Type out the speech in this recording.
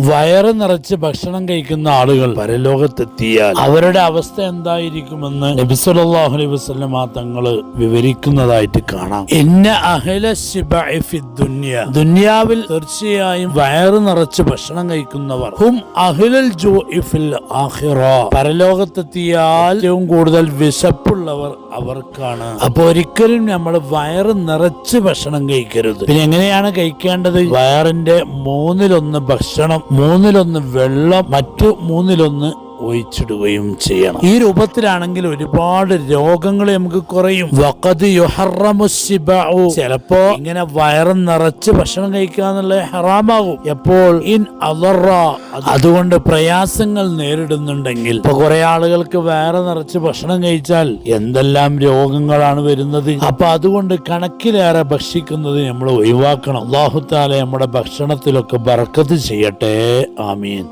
വയറ് നിറച്ച് ഭക്ഷണം കഴിക്കുന്ന ആളുകൾ പരലോകത്തെത്തിയാൽ അവരുടെ അവസ്ഥ എന്തായിരിക്കുമെന്ന് നബി സല്ലല്ലാഹു അലൈഹി വസല്ലം തങ്ങള് വിവരിക്കുന്നതായിട്ട് കാണാം. ഇന്ന അഹ്ല ശിബഇ ഫിദ് ദുനിയ, ദുനിയാവിൽ തീർച്ചയായും വയറ് നിറച്ച് ഭക്ഷണം കഴിക്കുന്നവർ ഹും അഹ്ലുൽ ജൂഇ ഫിൽ ആഖിറ, പരലോകത്തെത്തിയാൽ ഏറ്റവും കൂടുതൽ വിശപ്പുള്ളവർ അവർക്കാണ്. അപ്പൊ ഒരിക്കലും നമ്മൾ വയറ് നിറച്ച് ഭക്ഷണം കഴിക്കരുത്. പിന്നെ എങ്ങനെയാണ് കഴിക്കേണ്ടത്? വയറിന്റെ മൂന്നിലൊന്ന് ഭക്ഷണം, മൂന്നിലൊന്ന് വെള്ളം, മറ്റു മൂന്നിലൊന്ന് ഒഴിച്ചിടുകയും ചെയ്യണം. ഈ രൂപത്തിലാണെങ്കിൽ ഒരുപാട് രോഗങ്ങൾ നമുക്ക് കുറയും. ചിലപ്പോ ഇങ്ങനെ വയറ് നിറച്ച് ഭക്ഷണം കഴിക്കുക എന്നുള്ളത് ഹറാമാകും. എപ്പോൾ ഇൻ അദറ, അതുകൊണ്ട് പ്രയാസങ്ങൾ നേരിടുന്നുണ്ടെങ്കിൽ. ഇപ്പൊ കുറെ ആളുകൾക്ക് വയറ് നിറച്ച് ഭക്ഷണം കഴിച്ചാൽ എന്തെല്ലാം രോഗങ്ങളാണ് വരുന്നത്. അപ്പൊ അതുകൊണ്ട് കണക്കിലേറെ ഭക്ഷിക്കുന്നത് നമ്മൾ ഒഴിവാക്കണം. അല്ലാഹു തആല നമ്മുടെ ഭക്ഷണത്തിലൊക്കെ ബർക്കത്ത് ചെയ്യട്ടെ. ആമീൻ.